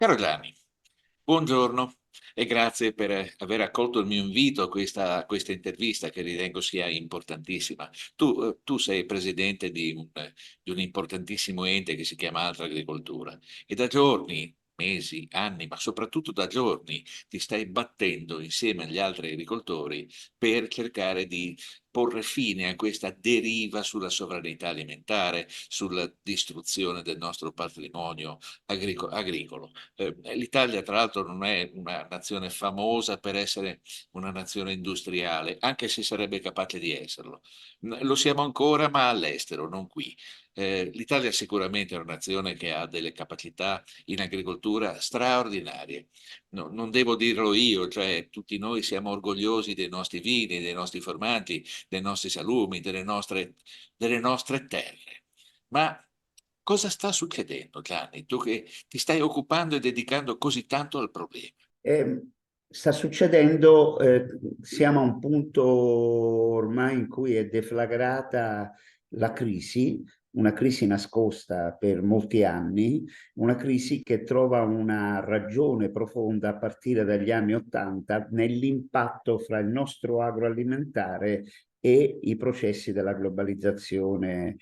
Caro Gianni, buongiorno e grazie per aver accolto il mio invito a questa intervista che ritengo sia importantissima. Tu sei presidente di un importantissimo ente che si chiama Altra Agricoltura e da giorni, mesi, anni, ma soprattutto da giorni ti stai battendo insieme agli altri agricoltori per cercare di porre fine a questa deriva sulla sovranità alimentare, sulla distruzione del nostro patrimonio agricolo. L'Italia, tra l'altro, non è una nazione famosa per essere una nazione industriale, anche se sarebbe capace di esserlo. Lo siamo ancora, ma all'estero, non qui. L'Italia sicuramente è una nazione che ha delle capacità in agricoltura straordinarie. Non devo dirlo io, cioè tutti noi siamo orgogliosi dei nostri vini, dei nostri formaggi, dei nostri salumi, delle nostre terre. Ma cosa sta succedendo, Gianni? Tu che ti stai occupando e dedicando così tanto al problema. Eh, Sta succedendo, siamo a un punto ormai in cui è deflagrata la crisi, una crisi nascosta per molti anni, una crisi che trova una ragione profonda a partire dagli anni Ottanta nell'impatto fra il nostro agroalimentare e i processi della globalizzazione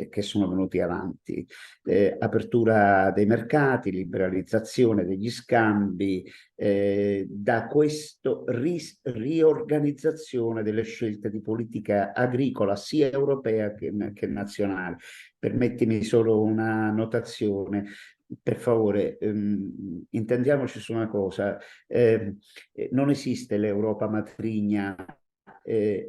che sono venuti avanti. Apertura dei mercati, liberalizzazione degli scambi, da questo riorganizzazione delle scelte di politica agricola sia europea che nazionale. Permettimi solo una notazione. Per favore, intendiamoci su una cosa, non esiste l'Europa matrigna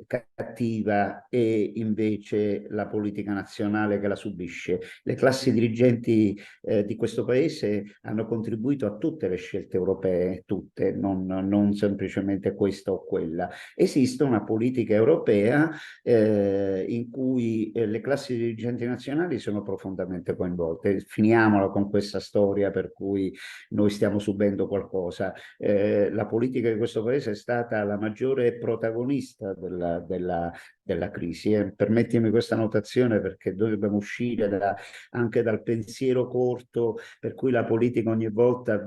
cattiva e invece la politica nazionale che la subisce. Le classi dirigenti di questo paese hanno contribuito a tutte le scelte europee, tutte, non semplicemente questa o quella. Esiste una politica europea in cui le classi dirigenti nazionali sono profondamente coinvolte. Finiamola con questa storia per cui noi stiamo subendo qualcosa. La politica di questo paese è stata la maggiore protagonista della crisi. Permettimi questa notazione perché dobbiamo uscire anche dal pensiero corto per cui la politica ogni volta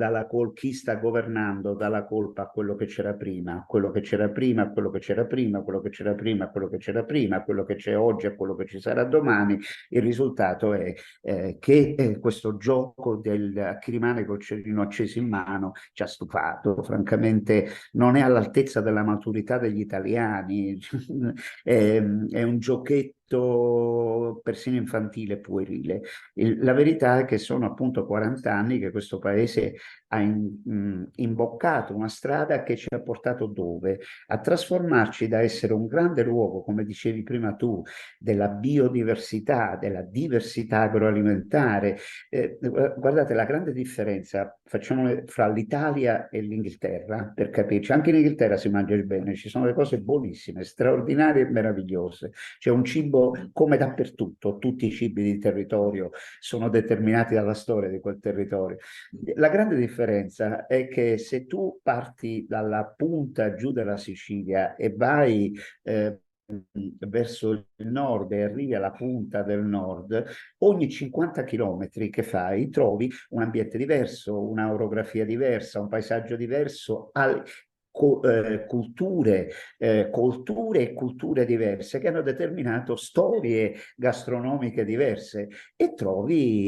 chi sta governando dà la colpa a quello che c'era prima, a quello che c'era prima, a quello che c'era prima, a quello che c'era prima, a quello che c'era prima, a quello che c'è oggi, a quello che ci sarà domani. Il risultato è che questo gioco del a chi rimane col cerino acceso in mano ci ha stufato. Francamente non è all'altezza della maturità degli italiani, è un giochetto persino infantile, puerile. La verità è che sono appunto 40 anni che questo paese ha imboccato una strada che ci ha portato dove? A trasformarci da essere un grande luogo, come dicevi prima tu, della biodiversità, della diversità agroalimentare. Guardate, la grande differenza, facciamo fra l'Italia e l'Inghilterra, per capirci, anche in Inghilterra si mangia bene, ci sono le cose buonissime, straordinarie e meravigliose. C'è un cibo come dappertutto, tutti i cibi di territorio sono determinati dalla storia di quel territorio. La grande differenza è che se tu parti dalla punta giù della Sicilia e vai verso il nord e arrivi alla punta del nord, ogni 50 chilometri che fai trovi un ambiente diverso, un'orografia diversa, un paesaggio diverso, culture, colture e culture diverse che hanno determinato storie gastronomiche diverse e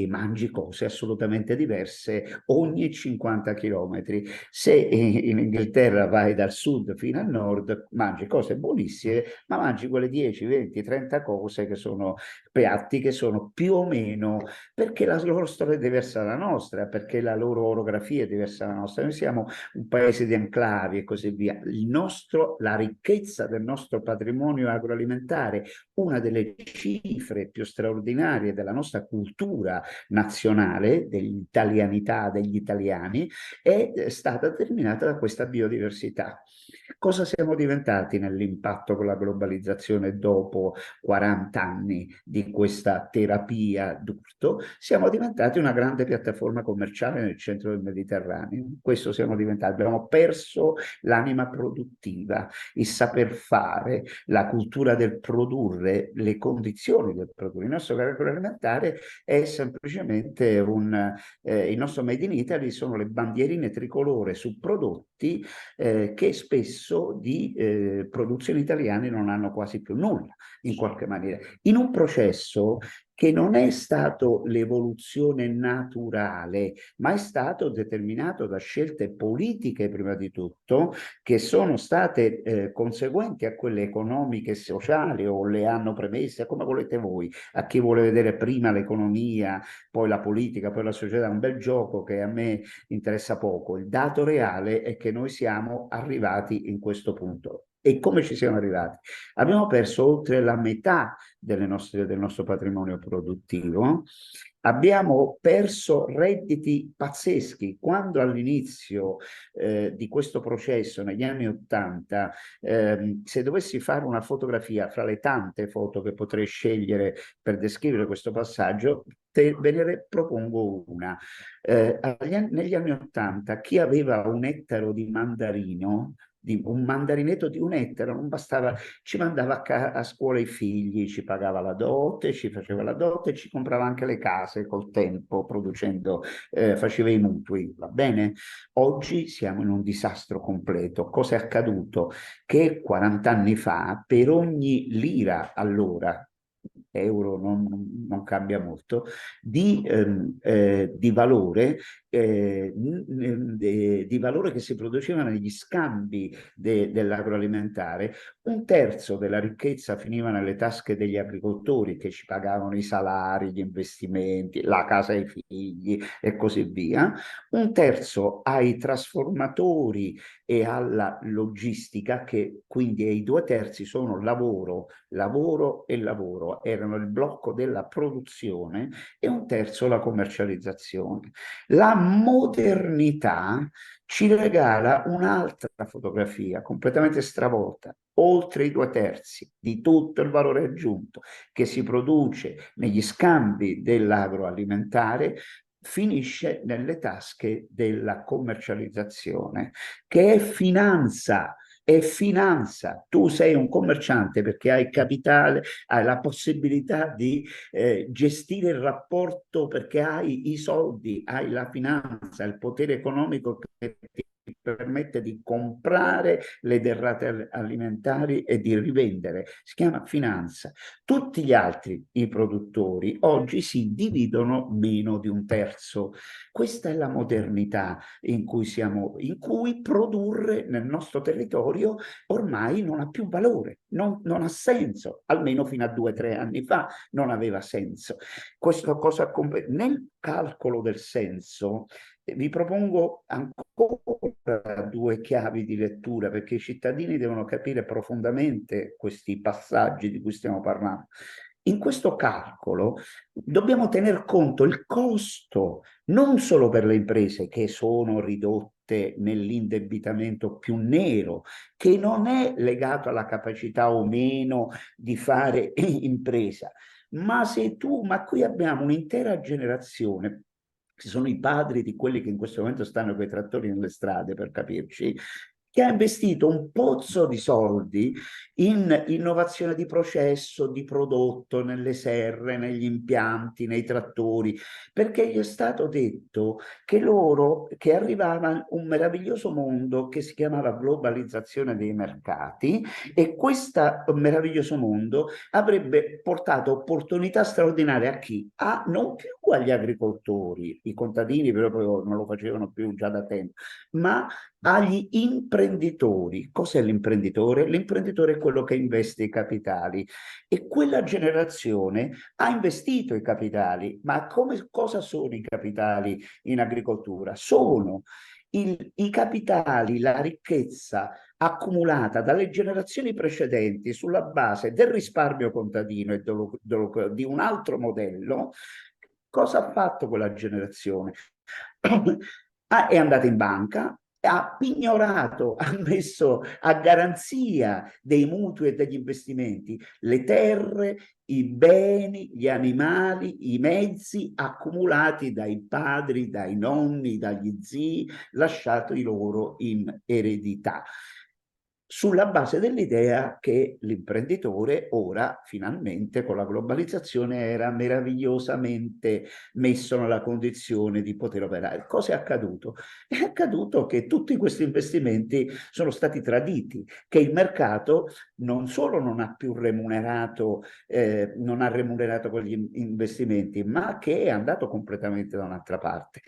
mangi cose assolutamente diverse ogni 50 chilometri. Se in Inghilterra vai dal sud fino al nord, mangi cose buonissime, ma mangi quelle 10, 20, 30 cose che sono piatti che sono più o meno perché la loro storia è diversa dalla nostra, perché la loro orografia è diversa dalla nostra. Noi siamo un paese di enclavi e così via. La ricchezza del nostro patrimonio agroalimentare, una delle cifre più straordinarie della nostra cultura nazionale, dell'italianità degli italiani, è stata determinata da questa biodiversità. Cosa siamo diventati nell'impatto con la globalizzazione dopo 40 anni di questa terapia d'urto? Siamo diventati una grande piattaforma commerciale nel centro del Mediterraneo. Questo siamo diventati. Abbiamo perso l'anima produttiva, il saper fare, la cultura del produrre produrre le condizioni del produrre. Il nostro agroalimentare è semplicemente il nostro Made in Italy sono le bandierine tricolore su prodotti che spesso di produzioni italiane non hanno quasi più nulla, in qualche maniera. In un processo che non è stato l'evoluzione naturale, ma è stato determinato da scelte politiche prima di tutto, che sono state conseguenti a quelle economiche e sociali o le hanno premesse, come volete voi, a chi vuole vedere prima l'economia, poi la politica, poi la società, un bel gioco che a me interessa poco. Il dato reale è che noi siamo arrivati in questo punto. E come ci siamo arrivati? Abbiamo perso oltre la metà del nostro patrimonio produttivo, abbiamo perso redditi pazzeschi. Quando all'inizio di questo processo, negli anni Ottanta, se dovessi fare una fotografia fra le tante foto che potrei scegliere per descrivere questo passaggio, ve ne propongo una. Negli anni Ottanta, chi aveva un ettaro di mandarino, un mandarinetto di un ettaro, non bastava, ci mandava a scuola i figli, ci pagava la dote, ci faceva la dote, ci comprava anche le case col tempo, producendo, faceva i mutui, va bene? Oggi siamo in un disastro completo. Cosa è accaduto? Che 40 anni fa, per ogni lira allora, euro non cambia molto, di valore, di valore che si produceva negli scambi dell'agroalimentare, un terzo della ricchezza finiva nelle tasche degli agricoltori che ci pagavano i salari, gli investimenti, la casa ai figli e così via, un terzo ai trasformatori e alla logistica, che quindi i due terzi sono lavoro, lavoro e lavoro, erano il blocco della produzione, e un terzo la commercializzazione. La modernità ci regala un'altra fotografia completamente stravolta. Oltre i due terzi di tutto il valore aggiunto che si produce negli scambi dell'agroalimentare finisce nelle tasche della commercializzazione, che è finanza. È finanza. Tu sei un commerciante perché hai capitale, hai la possibilità di gestire il rapporto perché hai i soldi, hai la finanza, il potere economico che ti permette di comprare le derrate alimentari e di rivendere. Si chiama finanza. Tutti gli altri, i produttori, oggi si dividono meno di un terzo. Questa è la modernità in cui siamo, in cui produrre nel nostro territorio ormai non ha più valore, non ha senso, almeno fino a 2 o 3 anni fa non aveva senso. Questo cosa nel calcolo del senso vi propongo ancora due chiavi di lettura, perché i cittadini devono capire profondamente questi passaggi di cui stiamo parlando. In questo calcolo dobbiamo tener conto il costo non solo per le imprese che sono ridotte nell'indebitamento più nero, che non è legato alla capacità o meno di fare impresa, ma qui abbiamo un'intera generazione, che sono i padri di quelli che in questo momento stanno con i trattori nelle strade, per capirci, che ha investito un pozzo di soldi in innovazione di processo, di prodotto, nelle serre, negli impianti, nei trattori, perché gli è stato detto che arrivava un meraviglioso mondo che si chiamava globalizzazione dei mercati, e questo meraviglioso mondo avrebbe portato opportunità straordinarie a chi? Non più agli agricoltori, i contadini proprio non lo facevano più già da tempo, ma agli imprenditori. Cos'è l'imprenditore? L'imprenditore è quello che investe i capitali, e quella generazione ha investito i capitali. Ma cosa sono i capitali in agricoltura? Sono i capitali, la ricchezza accumulata dalle generazioni precedenti sulla base del risparmio contadino e di un altro modello. Cosa ha fatto quella generazione? È andata in banca, ha pignorato, ha messo a garanzia dei mutui e degli investimenti le terre, i beni, gli animali, i mezzi accumulati dai padri, dai nonni, dagli zii, lasciati loro in eredità. sulla base dell'idea che l'imprenditore ora, finalmente, con la globalizzazione, era meravigliosamente messo nella condizione di poter operare. Cosa è accaduto? È accaduto che tutti questi investimenti sono stati traditi, che il mercato non solo non ha più remunerato, non ha remunerato quegli investimenti, ma che è andato completamente da un'altra parte.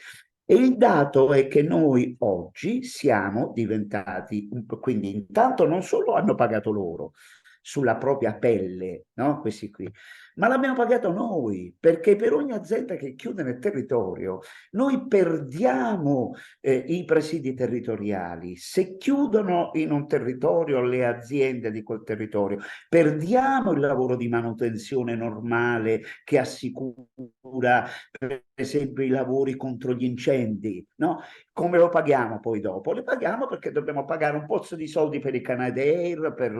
E il dato è che noi oggi siamo diventati, quindi intanto non solo hanno pagato loro sulla propria pelle, no? Questi qui, ma l'abbiamo pagato noi, perché per ogni azienda che chiude nel territorio, noi perdiamo i presidi territoriali. Se chiudono in un territorio le aziende di quel territorio, perdiamo il lavoro di manutenzione normale che assicura per esempio i lavori contro gli incendi, no? Come lo paghiamo poi dopo? Le paghiamo perché dobbiamo pagare un pozzo di soldi per i Canadair, per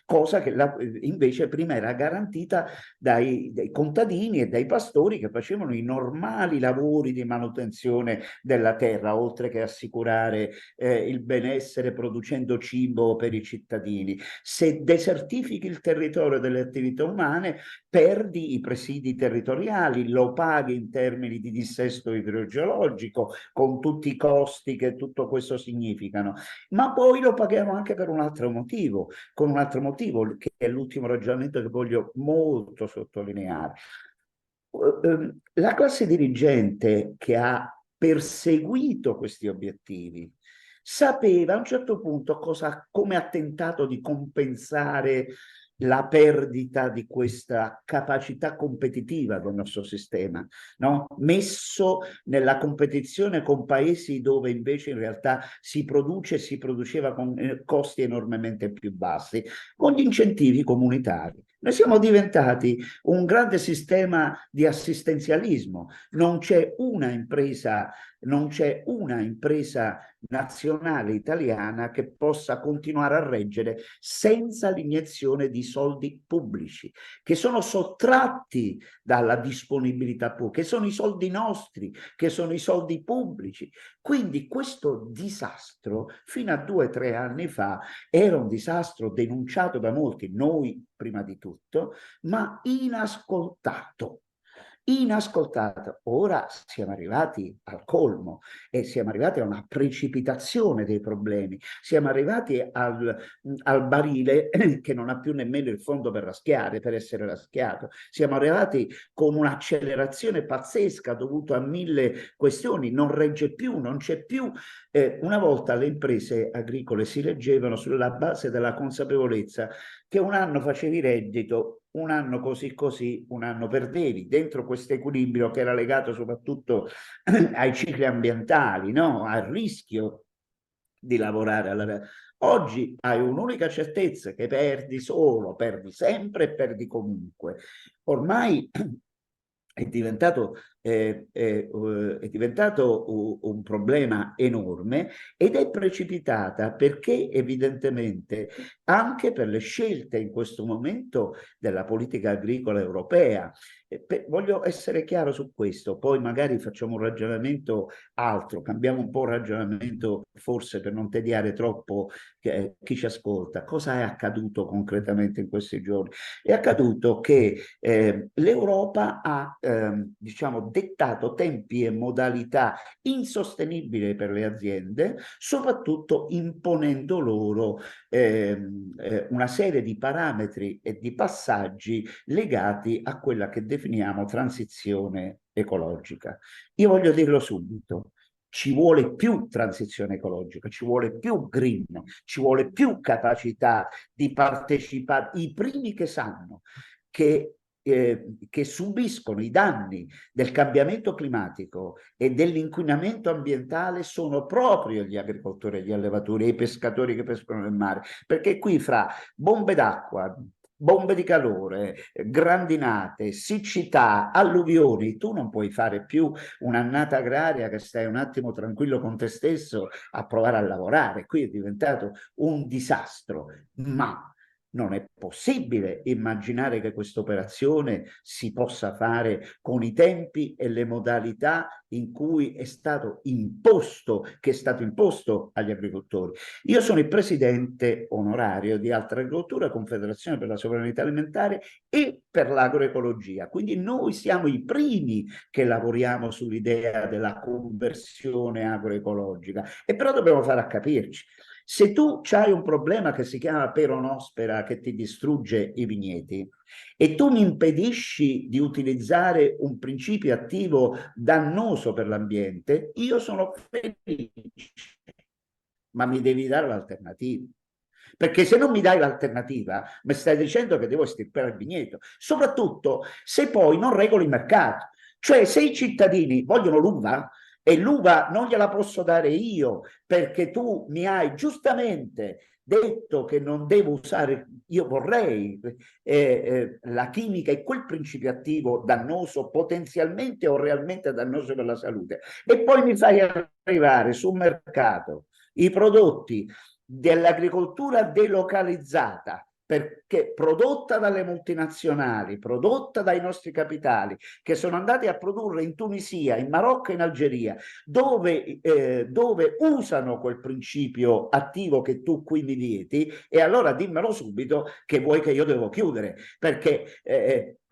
cosa che invece prima era garantita dai contadini e dai pastori che facevano i normali lavori di manutenzione della terra, oltre che assicurare il benessere producendo cibo per i cittadini. Se desertifichi il territorio delle attività umane, perdi i presidi territoriali, lo paghi in termini di dissesto idrogeologico, con tutti i costi che tutto questo significano, ma poi lo paghiamo anche per un altro motivo, con un altro motivo, che è l'ultimo ragionamento che voglio molto sottolineare. La classe dirigente che ha perseguito questi obiettivi sapeva a un certo punto come ha tentato di compensare la perdita di questa capacità competitiva del nostro sistema, no? Messo nella competizione con paesi dove invece in realtà si produce e si produceva con costi enormemente più bassi, con gli incentivi comunitari. Noi siamo diventati un grande sistema di assistenzialismo, non c'è una impresa nazionale italiana che possa continuare a reggere senza l'iniezione di soldi pubblici, che sono sottratti dalla disponibilità pubblica, che sono i soldi nostri, che sono i soldi pubblici. Quindi questo disastro, fino a 2 o 3 anni fa, era un disastro denunciato da molti, noi prima di tutto, ma inascoltato. Inascoltato. Ora siamo arrivati al colmo e siamo arrivati a una precipitazione dei problemi. Siamo arrivati al barile che non ha più nemmeno il fondo per raschiare, per essere raschiato. Siamo arrivati con un'accelerazione pazzesca dovuta a 1000 questioni. Non regge più, non c'è più. Una volta le imprese agricole si reggevano sulla base della consapevolezza che un anno facevi reddito, un anno così così, un anno perdevi. Dentro questo equilibrio che era legato soprattutto ai cicli ambientali, no? Al rischio di lavorare Oggi hai un'unica certezza, che perdi solo, perdi sempre e perdi comunque. Ormai è diventato un problema enorme ed è precipitata perché evidentemente anche per le scelte in questo momento della politica agricola europea. Voglio essere chiaro su questo, poi magari facciamo un ragionamento altro, cambiamo un po' il ragionamento forse per non tediare troppo chi ci ascolta. Cosa è accaduto concretamente in questi giorni? È accaduto che l'Europa ha diciamo, dettato tempi e modalità insostenibili per le aziende, soprattutto imponendo loro una serie di parametri e di passaggi legati a quella che definiamo transizione ecologica. Io voglio dirlo subito. Ci vuole più transizione ecologica, ci vuole più green, ci vuole più capacità di partecipare. I primi che sanno che subiscono i danni del cambiamento climatico e dell'inquinamento ambientale sono proprio gli agricoltori, gli allevatori e i pescatori che pescano nel mare, perché qui fra bombe d'acqua, bombe di calore, grandinate, siccità, alluvioni, tu non puoi fare più un'annata agraria che stai un attimo tranquillo con te stesso a provare a lavorare. Qui è diventato un disastro, ma Non è possibile immaginare che questa operazione si possa fare con i tempi e le modalità in cui è stato imposto, che è stato imposto agli agricoltori. Io sono il presidente onorario di Altra Agricoltura, Confederazione per la Sovranità Alimentare e per l'agroecologia. Quindi noi siamo i primi che lavoriamo sull'idea della conversione agroecologica, e però dobbiamo fare a capirci. Se tu hai un problema che si chiama peronospera che ti distrugge i vigneti e tu mi impedisci di utilizzare un principio attivo dannoso per l'ambiente, io sono felice, ma mi devi dare l'alternativa. Perché se non mi dai l'alternativa, mi stai dicendo che devo estirpare il vigneto, soprattutto se poi non regoli il mercato. Cioè, se i cittadini vogliono l'uva e l'uva non gliela posso dare io perché tu mi hai giustamente detto che non devo usare, io vorrei la chimica e quel principio attivo dannoso, potenzialmente o realmente dannoso per la salute, e poi mi fai arrivare sul mercato i prodotti dell'agricoltura delocalizzata, perché prodotta dalle multinazionali, prodotta dai nostri capitali, che sono andati a produrre in Tunisia, in Marocco e in Algeria, dove usano quel principio attivo che tu qui mi vieti, e allora dimmelo subito che vuoi che io devo chiudere, perché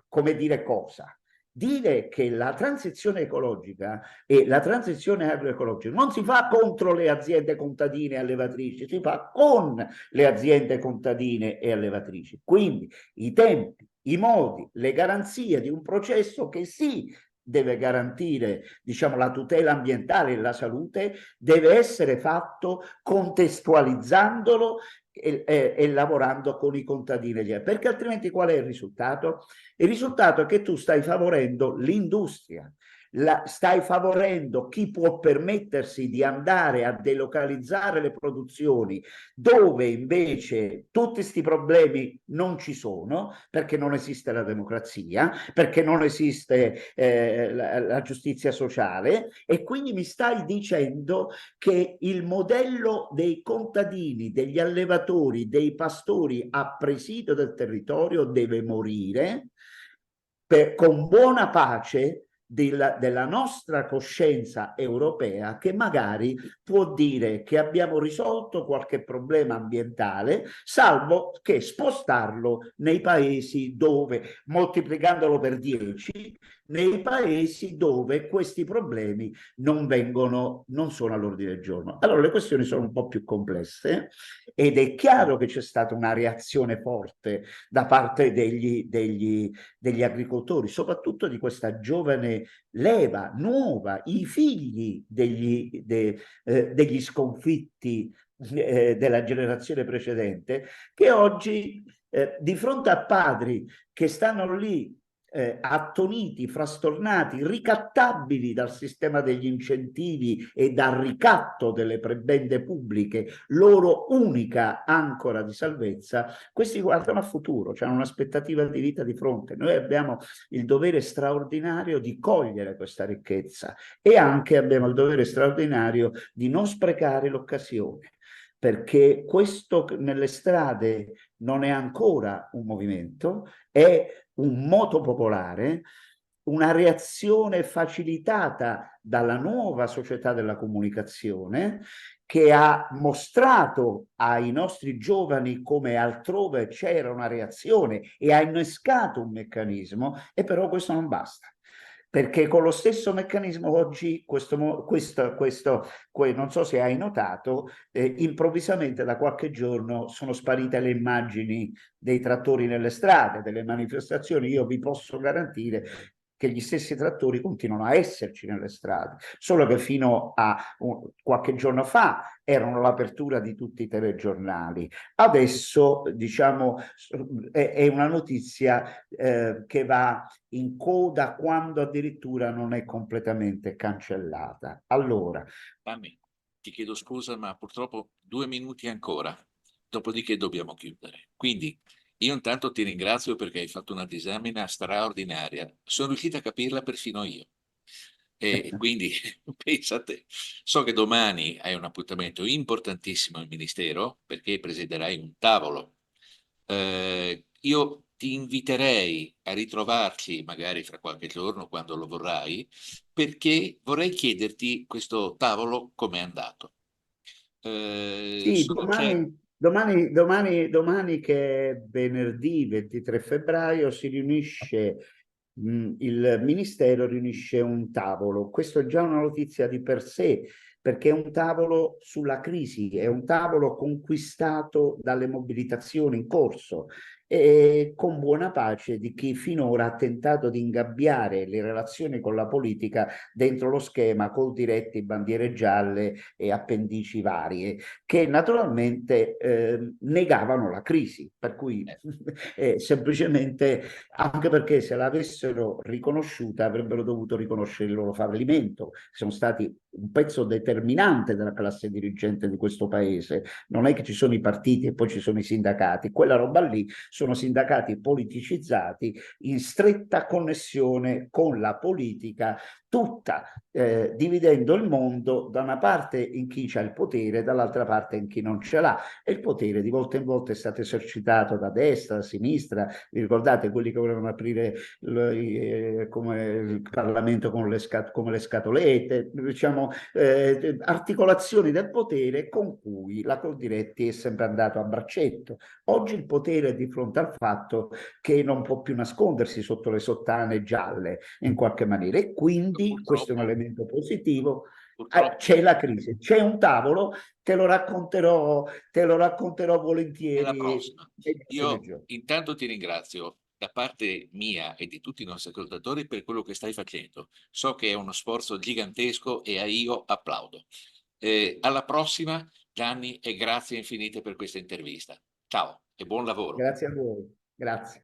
come dire cosa? Dire che la transizione ecologica e la transizione agroecologica non si fa contro le aziende contadine e allevatrici, si fa con le aziende contadine e allevatrici. Quindi i tempi, i modi, le garanzie di un processo che sì deve garantire, diciamo, la tutela ambientale e la salute, deve essere fatto contestualizzandolo e lavorando con i contadini, perché altrimenti qual è il risultato? Il risultato è che tu stai favorendo l'industria, stai favorendo chi può permettersi di andare a delocalizzare le produzioni dove invece tutti questi problemi non ci sono, perché non esiste la democrazia, perché non esiste la giustizia sociale, e quindi mi stai dicendo che il modello dei contadini, degli allevatori, dei pastori a presidio del territorio deve morire con buona pace della nostra coscienza europea, che magari può dire che abbiamo risolto qualche problema ambientale, salvo che spostarlo nei paesi dove, moltiplicandolo per 10, nei paesi dove questi problemi non sono all'ordine del giorno. Allora le questioni sono un po' più complesse, ed è chiaro che c'è stata una reazione forte da parte degli agricoltori, soprattutto di questa giovane leva nuova, i figli degli sconfitti della generazione precedente, che oggi di fronte a padri che stanno lì attoniti, frastornati, ricattabili dal sistema degli incentivi e dal ricatto delle prebende pubbliche, loro unica ancora di salvezza, questi guardano a futuro, hanno un'aspettativa di vita di fronte. Noi abbiamo il dovere straordinario di cogliere questa ricchezza, e anche abbiamo il dovere straordinario di non sprecare l'occasione, perché questo nelle strade non è ancora un movimento, è un moto popolare, una reazione facilitata dalla nuova società della comunicazione, che ha mostrato ai nostri giovani come altrove c'era una reazione e ha innescato un meccanismo, e però questo non basta. Perché con lo stesso meccanismo oggi, non so se hai notato, improvvisamente da qualche giorno sono sparite le immagini dei trattori nelle strade, delle manifestazioni. Io vi posso garantire che gli stessi trattori continuano a esserci nelle strade, solo che fino a qualche giorno fa erano l'apertura di tutti i telegiornali. Adesso, diciamo, è una notizia che va in coda, quando addirittura non è completamente cancellata. Allora, Mammi, ti chiedo scusa, ma purtroppo 2 minuti ancora, dopodiché dobbiamo chiudere. Quindi io intanto ti ringrazio perché hai fatto una disamina straordinaria. Sono riuscito a capirla perfino io. E quindi pensa a te. So che domani hai un appuntamento importantissimo al Ministero perché presiderai un tavolo Io ti inviterei a ritrovarci magari fra qualche giorno quando lo vorrai, perché vorrei chiederti questo tavolo com'è andato. Sì, domani che è venerdì 23 febbraio si riunisce, il Ministero riunisce un tavolo. Questo è già una notizia di per sé, perché è un tavolo sulla crisi, è un tavolo conquistato dalle mobilitazioni in corso e con buona pace di chi finora ha tentato di ingabbiare le relazioni con la politica dentro lo schema Coldiretti, bandiere gialle e appendici varie che naturalmente negavano la crisi, per cui semplicemente, anche perché se l'avessero riconosciuta avrebbero dovuto riconoscere il loro fallimento, sono stati un pezzo determinante della classe dirigente di questo paese, non è che ci sono i partiti e poi ci sono i sindacati, quella roba lì sono sindacati politicizzati in stretta connessione con la politica tutta, dividendo il mondo da una parte in chi ha il potere, dall'altra parte in chi non ce l'ha. E il potere di volta in volta è stato esercitato da destra, da sinistra. Vi ricordate quelli che volevano aprire come il Parlamento con come le scatolette, diciamo, articolazioni del potere con cui la Coldiretti è sempre andato a braccetto. Oggi il potere è di fronte al fatto che non può più nascondersi sotto le sottane gialle in qualche maniera e quindi questo è un Purtroppo, elemento positivo. purtroppo C'è la crisi, c'è un tavolo, te lo racconterò nella volentieri prossima. nei prossimi Io giorni. intanto ti ringrazio da parte mia e di tutti i nostri ascoltatori per quello che stai facendo. So che è uno sforzo gigantesco e io applaudo. Alla prossima, Gianni, e grazie infinite per questa intervista. Ciao e buon lavoro. Grazie a voi, grazie.